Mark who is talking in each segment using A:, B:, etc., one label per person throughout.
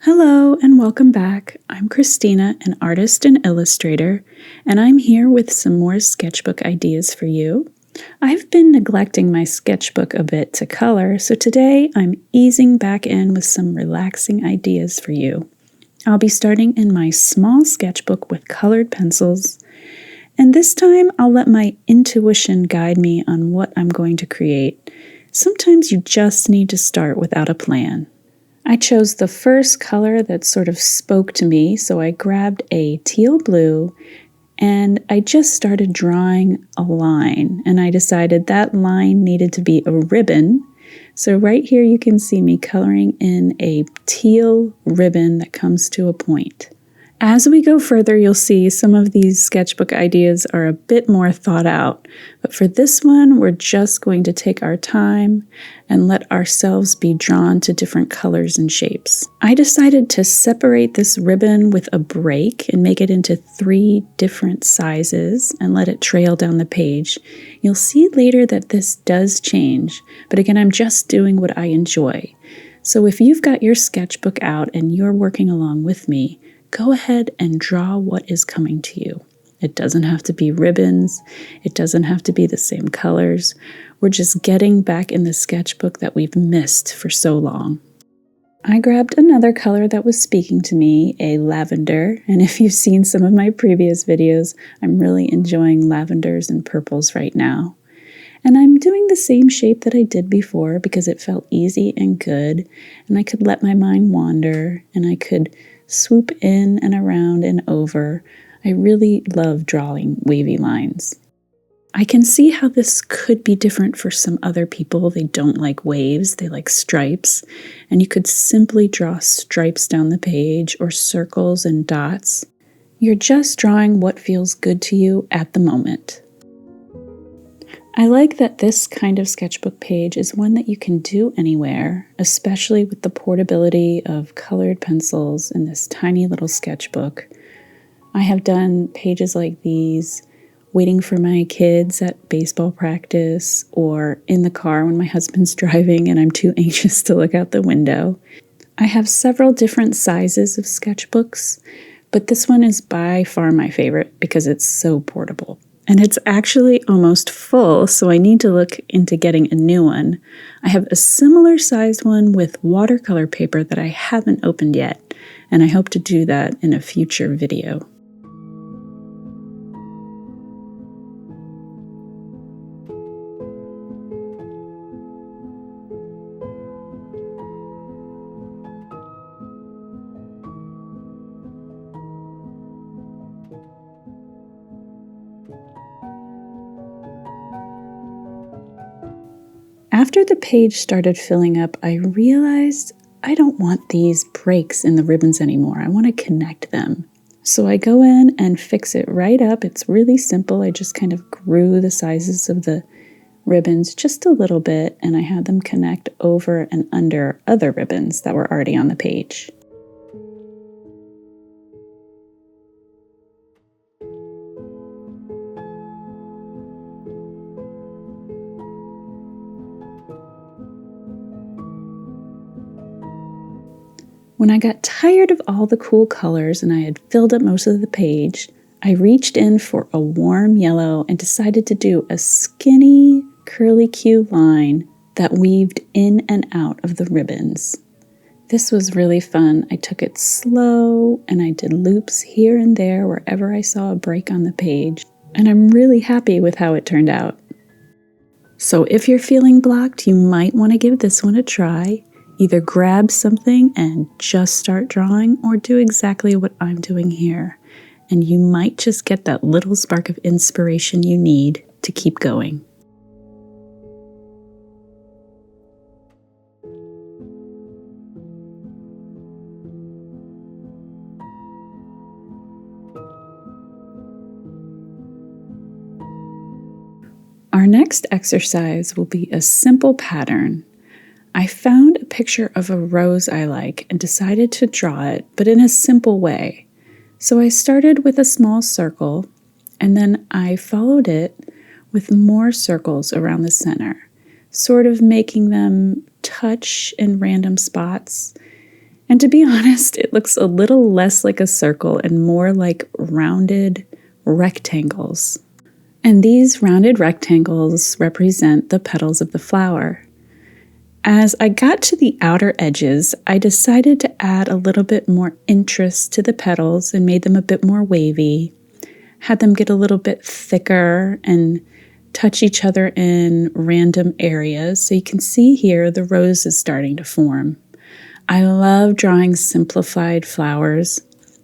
A: Hello and welcome back. I'm Christina, an artist and illustrator, and I'm here with some more sketchbook ideas for you. I've been neglecting my sketchbook a bit to color, so today I'm easing back in with some relaxing ideas for you. I'll be starting in my small sketchbook with colored pencils, and this time I'll let my intuition guide me on what I'm going to create. Sometimes you just need to start without a plan. I chose the first color that sort of spoke to me, so I grabbed a teal blue and I just started drawing a line, and I decided that line needed to be a ribbon. So right here you can see me coloring in a teal ribbon that comes to a point. As we go further, you'll see some of these sketchbook ideas are a bit more thought out, but for this one, we're just going to take our time and let ourselves be drawn to different colors and shapes. I decided to separate this ribbon with a break and make it into 3 different sizes and let it trail down the page. You'll see later that this does change, but again, I'm just doing what I enjoy. So if you've got your sketchbook out and you're working along with me, go ahead and draw what is coming to you. It doesn't have to be ribbons. It doesn't have to be the same colors. We're just getting back in the sketchbook that we've missed for so long. I grabbed another color that was speaking to me, a lavender, and if you've seen some of my previous videos, I'm really enjoying lavenders and purples right now. And I'm doing the same shape that I did before because it felt easy and good, and I could let my mind wander, and I could swoop in and around and over. I really love drawing wavy lines. I can see how this could be different for some other people. They don't like waves, they like stripes. And you could simply draw stripes down the page or circles and dots. You're just drawing what feels good to you at the moment. I like that this kind of sketchbook page is one that you can do anywhere, especially with the portability of colored pencils in this tiny little sketchbook. I have done pages like these waiting for my kids at baseball practice or in the car when my husband's driving and I'm too anxious to look out the window. I have several different sizes of sketchbooks, but this one is by far my favorite because it's so portable. And it's actually almost full, so I need to look into getting a new one. I have a similar sized one with watercolor paper that I haven't opened yet, and I hope to do that in a future video. After the page started filling up, I realized I don't want these breaks in the ribbons anymore. I want to connect them. So I go in and fix it right up. It's really simple. I just kind of grew the sizes of the ribbons just a little bit, and I had them connect over and under other ribbons that were already on the page. When I got tired of all the cool colors and I had filled up most of the page, I reached in for a warm yellow and decided to do a skinny, curly Q line that weaved in and out of the ribbons. This was really fun. I took it slow and I did loops here and there wherever I saw a break on the page, and I'm really happy with how it turned out. So if you're feeling blocked, you might want to give this one a try. Either grab something and just start drawing, or do exactly what I'm doing here, and you might just get that little spark of inspiration you need to keep going. Our next exercise will be a simple pattern. I found a picture of a rose I like and decided to draw it, but in a simple way. So I started with a small circle, and then I followed it with more circles around the center, sort of making them touch in random spots. And to be honest, it looks a little less like a circle and more like rounded rectangles. And these rounded rectangles represent the petals of the flower. As I got to the outer edges, I decided to add a little bit more interest to the petals and made them a bit more wavy, had them get a little bit thicker and touch each other in random areas. So you can see here the rose is starting to form. I love drawing simplified flowers.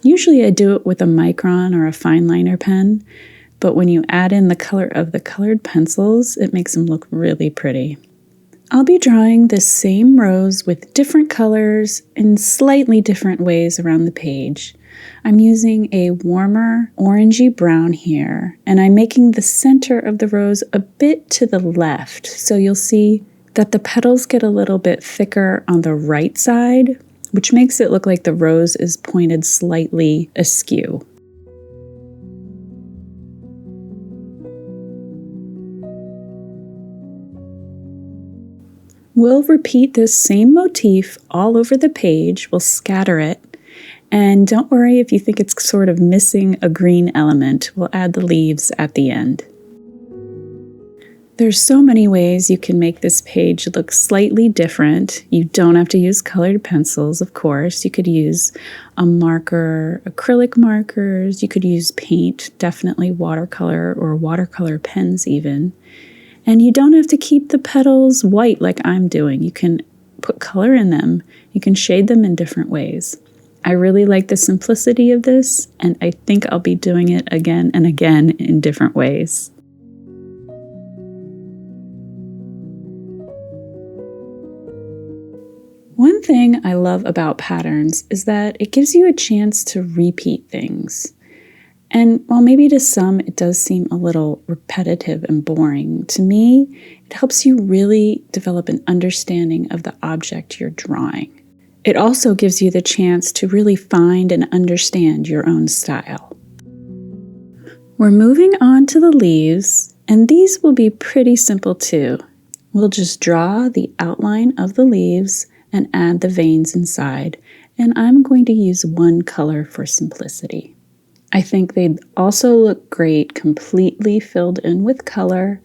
A: Usually I do it with a micron or a fine liner pen, but when you add in the color of the colored pencils, it makes them look really pretty. I'll be drawing this same rose with different colors in slightly different ways around the page. I'm using a warmer orangey brown here, and I'm making the center of the rose a bit to the left, so you'll see that the petals get a little bit thicker on the right side, which makes it look like the rose is pointed slightly askew. We'll repeat this same motif all over the page. We'll scatter it. And don't worry if you think it's sort of missing a green element. We'll add the leaves at the end. There's so many ways you can make this page look slightly different. You don't have to use colored pencils, of course. You could use a marker, acrylic markers. You could use paint, definitely watercolor or watercolor pens even. And you don't have to keep the petals white like I'm doing. You can put color in them. You can shade them in different ways. I really like the simplicity of this, and I think I'll be doing it again and again in different ways. One thing I love about patterns is that it gives you a chance to repeat things. And while maybe to some it does seem a little repetitive and boring, to me, it helps you really develop an understanding of the object you're drawing. It also gives you the chance to really find and understand your own style. We're moving on to the leaves, and these will be pretty simple too. We'll just draw the outline of the leaves and add the veins inside, and I'm going to use one color for simplicity. I think they'd also look great completely filled in with color,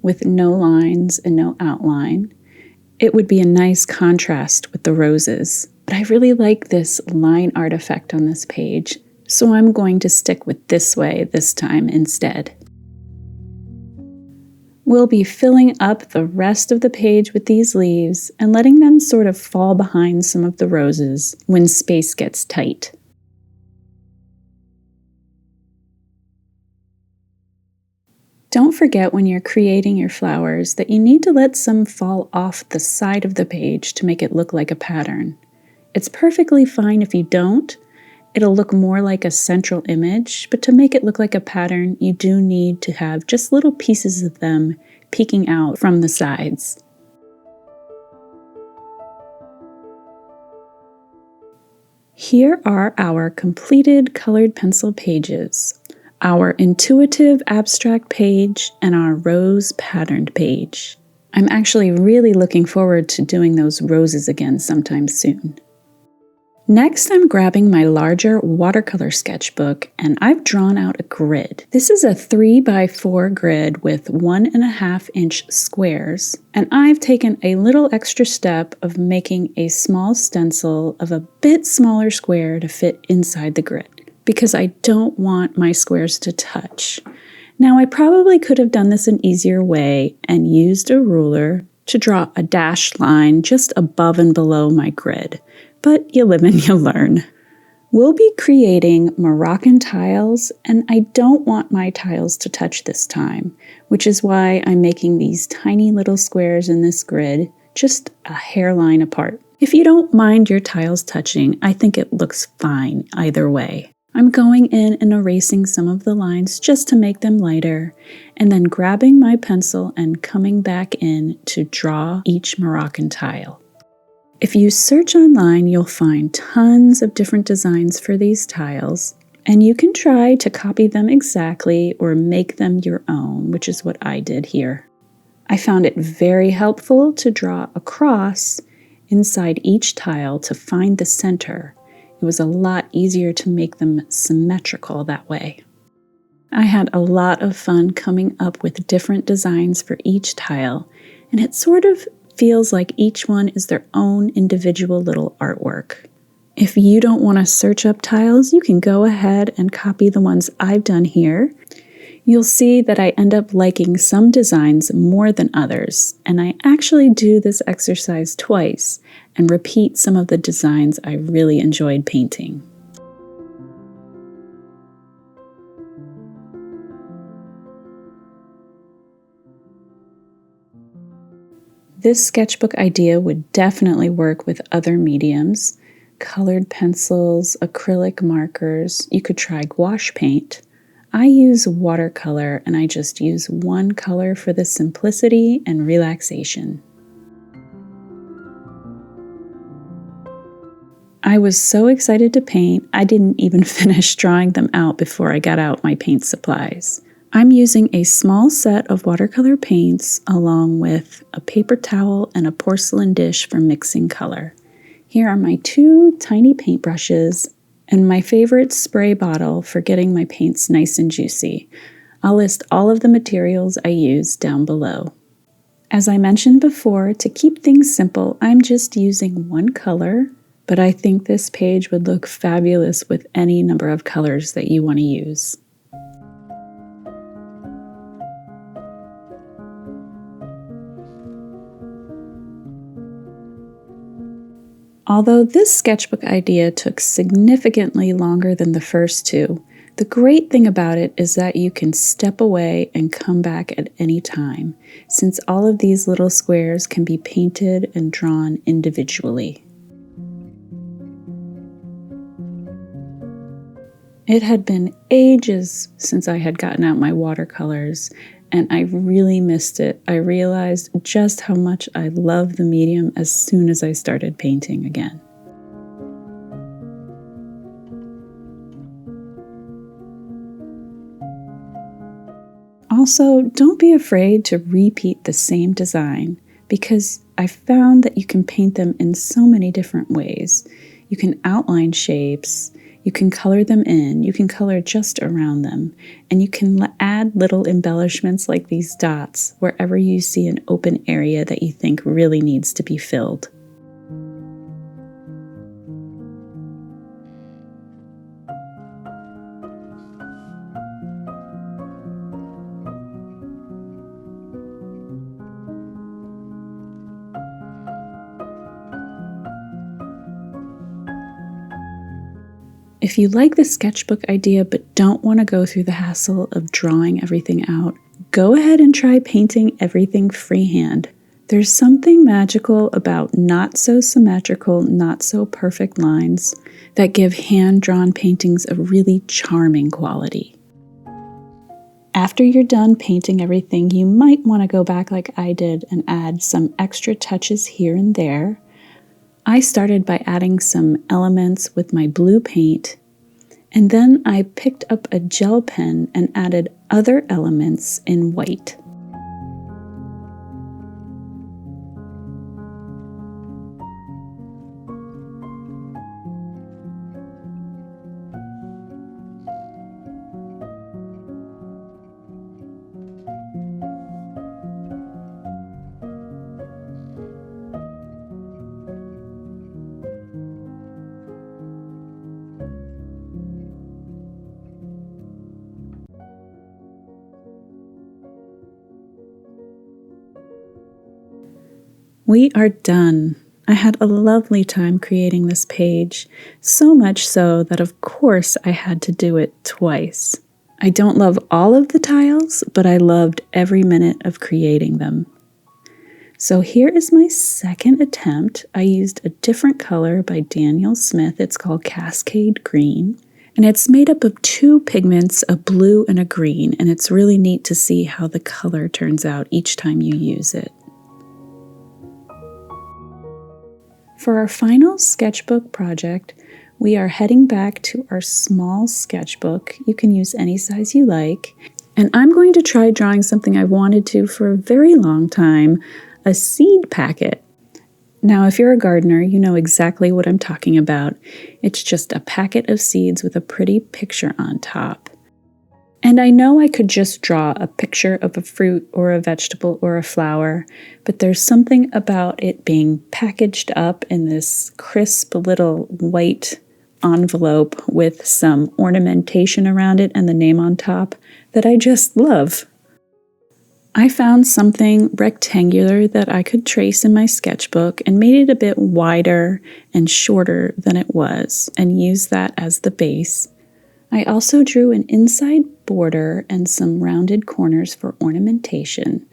A: with no lines and no outline. It would be a nice contrast with the roses, but I really like this line art effect on this page, so I'm going to stick with this way this time instead. We'll be filling up the rest of the page with these leaves and letting them sort of fall behind some of the roses when space gets tight. Don't forget when you're creating your flowers that you need to let some fall off the side of the page to make it look like a pattern. It's perfectly fine if you don't. It'll look more like a central image, but to make it look like a pattern, you do need to have just little pieces of them peeking out from the sides. Here are our completed colored pencil pages. Our intuitive abstract page, and our rose patterned page. I'm actually really looking forward to doing those roses again sometime soon. Next, I'm grabbing my larger watercolor sketchbook, and I've drawn out a grid. This is a 3x4 grid with 1.5-inch squares, and I've taken a little extra step of making a small stencil of a bit smaller square to fit inside the grid, because I don't want my squares to touch. Now, I probably could have done this an easier way and used a ruler to draw a dashed line just above and below my grid, but you live and you learn. We'll be creating Moroccan tiles, and I don't want my tiles to touch this time, which is why I'm making these tiny little squares in this grid, just a hairline apart. If you don't mind your tiles touching, I think it looks fine either way. I'm going in and erasing some of the lines just to make them lighter, and then grabbing my pencil and coming back in to draw each Moroccan tile. If you search online, you'll find tons of different designs for these tiles, and you can try to copy them exactly or make them your own, which is what I did here. I found it very helpful to draw a cross inside each tile to find the center. It was a lot easier to make them symmetrical that way. I had a lot of fun coming up with different designs for each tile, and it sort of feels like each one is their own individual little artwork. If you don't want to search up tiles, you can go ahead and copy the ones I've done here. You'll see that I end up liking some designs more than others, and I actually do this exercise twice and repeat some of the designs I really enjoyed painting. This sketchbook idea would definitely work with other mediums. Colored pencils, acrylic markers, you could try gouache paint. I use watercolor, and I just use one color for the simplicity and relaxation. I was so excited to paint, I didn't even finish drawing them out before I got out my paint supplies. I'm using a small set of watercolor paints along with a paper towel and a porcelain dish for mixing color. Here are my 2 tiny paintbrushes and my favorite spray bottle for getting my paints nice and juicy. I'll list all of the materials I use down below. As I mentioned before, to keep things simple, I'm just using one color, but I think this page would look fabulous with any number of colors that you want to use. Although this sketchbook idea took significantly longer than the first 2, the great thing about it is that you can step away and come back at any time, since all of these little squares can be painted and drawn individually. It had been ages since I had gotten out my watercolors, and I really missed it. I realized just how much I love the medium as soon as I started painting again. Also, don't be afraid to repeat the same design, because I found that you can paint them in so many different ways. You can outline shapes, you can color them in, you can color just around them, and you can add little embellishments like these dots wherever you see an open area that you think really needs to be filled. If you like the sketchbook idea but don't want to go through the hassle of drawing everything out, go ahead and try painting everything freehand. There's something magical about not so symmetrical, not so perfect lines that give hand-drawn paintings a really charming quality. After you're done painting everything, you might want to go back like I did and add some extra touches here and there. I started by adding some elements with my blue paint, and then I picked up a gel pen and added other elements in white. We are done. I had a lovely time creating this page, so much so that of course I had to do it twice. I don't love all of the tiles, but I loved every minute of creating them. So here is my second attempt. I used a different color by Daniel Smith. It's called Cascade Green, and it's made up of 2 pigments, a blue and a green, and it's really neat to see how the color turns out each time you use it. For our final sketchbook project, we are heading back to our small sketchbook. You can use any size you like. And I'm going to try drawing something I wanted to for a very long time, a seed packet. Now, if you're a gardener, you know exactly what I'm talking about. It's just a packet of seeds with a pretty picture on top. And I know I could just draw a picture of a fruit or a vegetable or a flower, but there's something about it being packaged up in this crisp little white envelope with some ornamentation around it and the name on top that I just love. I found something rectangular that I could trace in my sketchbook and made it a bit wider and shorter than it was and used that as the base. I also drew an inside border and some rounded corners for ornamentation.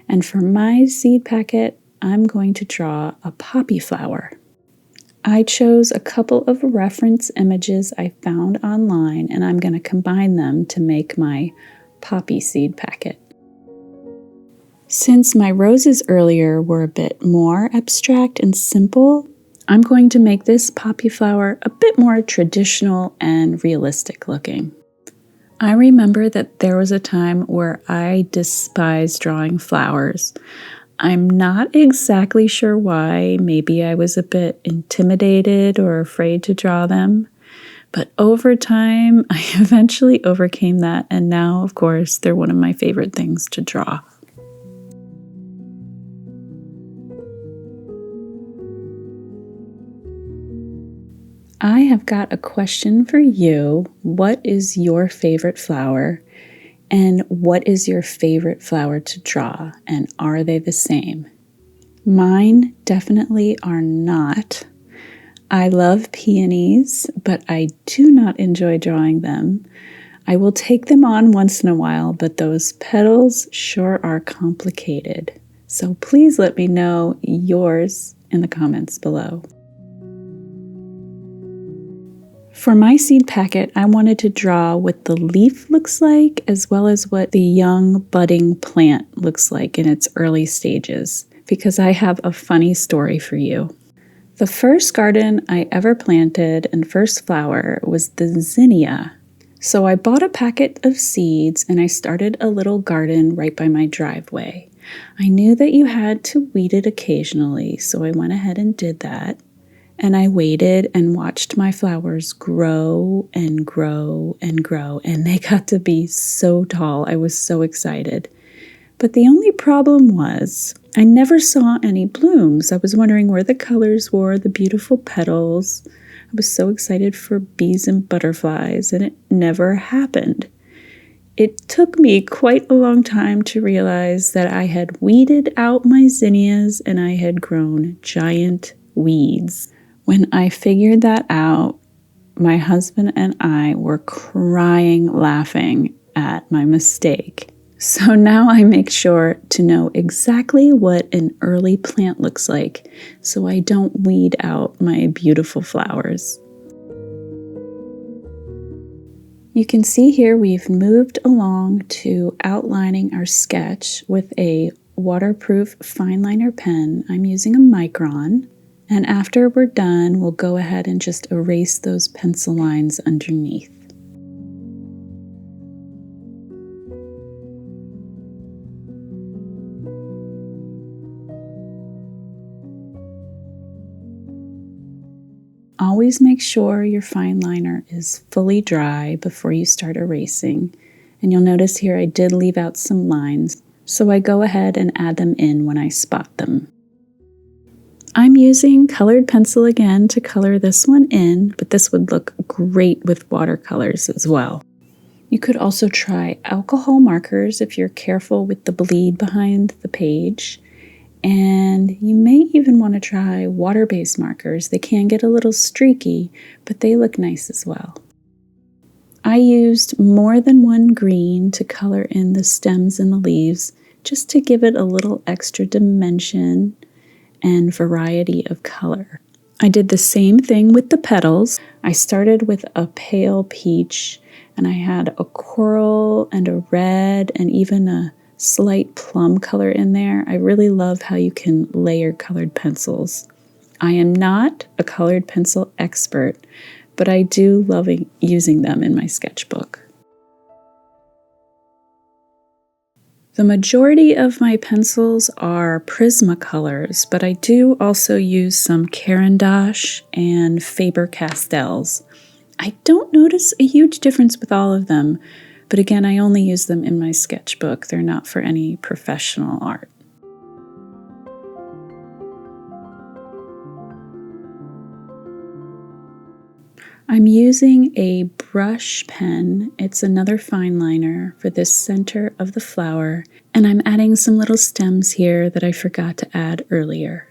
A: And for my seed packet, I'm going to draw a poppy flower. I chose a couple of reference images I found online, and I'm going to combine them to make my poppy seed packet. Since my roses earlier were a bit more abstract and simple, I'm going to make this poppy flower a bit more traditional and realistic looking. I remember that there was a time where I despised drawing flowers. I'm not exactly sure why. Maybe I was a bit intimidated or afraid to draw them. But over time, I eventually overcame that, and now, of course, they're one of my favorite things to draw. I have got a question for you. What is your favorite flower? And what is your favorite flower to draw? And are they the same? Mine definitely are not. I love peonies, but I do not enjoy drawing them. I will take them on once in a while, but those petals sure are complicated. So please let me know yours in the comments below. For my seed packet, I wanted to draw what the leaf looks like, as well as what the young budding plant looks like in its early stages, because I have a funny story for you. The first garden I ever planted and first flower was the zinnia. So I bought a packet of seeds and I started a little garden right by my driveway. I knew that you had to weed it occasionally, so I went ahead and did that. And I waited and watched my flowers grow and grow and grow, and they got to be so tall. I was so excited. But the only problem was I never saw any blooms. I was wondering where the colors were, the beautiful petals. I was so excited for bees and butterflies, and it never happened. It took me quite a long time to realize that I had weeded out my zinnias and I had grown giant weeds. When I figured that out, my husband and I were crying laughing at my mistake. So now I make sure to know exactly what an early plant looks like so I don't weed out my beautiful flowers. You can see here we've moved along to outlining our sketch with a waterproof fine liner pen. I'm using a Micron. And after we're done, we'll go ahead and just erase those pencil lines underneath. Always make sure your fine liner is fully dry before you start erasing. And you'll notice here I did leave out some lines, so I go ahead and add them in when I spot them. I'm using colored pencil again to color this one in, but this would look great with watercolors as well. You could also try alcohol markers if you're careful with the bleed behind the page. And you may even want to try water-based markers. They can get a little streaky, but they look nice as well. I used more than one green to color in the stems and the leaves, just to give it a little extra dimension and variety of color. I did the same thing with the petals. I started with a pale peach, and I had a coral and a red and even a slight plum color in there. I really love how you can layer colored pencils. I am not a colored pencil expert, but I do love using them in my sketchbook. The majority of my pencils are Prismacolors, but I do also use some Caran d'Ache and Faber-Castells. I don't notice a huge difference with all of them, but again, I only use them in my sketchbook. They're not for any professional art. I'm using a brush pen. It's another fine liner for the center of the flower, and I'm adding some little stems here that I forgot to add earlier.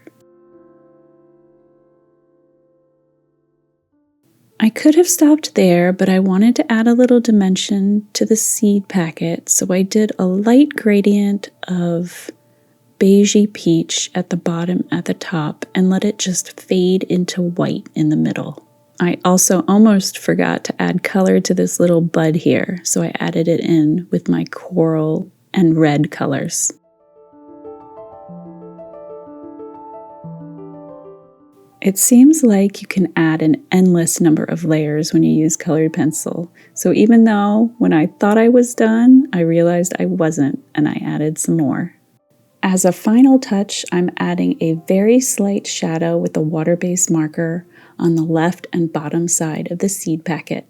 A: I could have stopped there, but I wanted to add a little dimension to the seed packet, so I did a light gradient of beigey peach at the bottom at the top and let it just fade into white in the middle. I also almost forgot to add color to this little bud here, so I added it in with my coral and red colors. It seems like you can add an endless number of layers when you use colored pencil. So even though when I thought I was done, I realized I wasn't, and I added some more. As a final touch, I'm adding a very slight shadow with a water-based marker on the left and bottom side of the seed packet.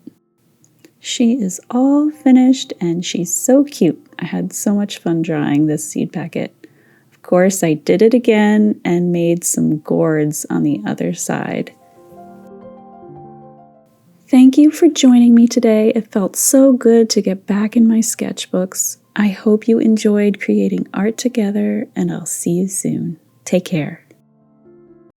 A: She is all finished and she's so cute. I had so much fun drawing this seed packet. Of course, I did it again and made some gourds on the other side. Thank you for joining me today. It felt so good to get back in my sketchbooks. I hope you enjoyed creating art together, and I'll see you soon. Take care.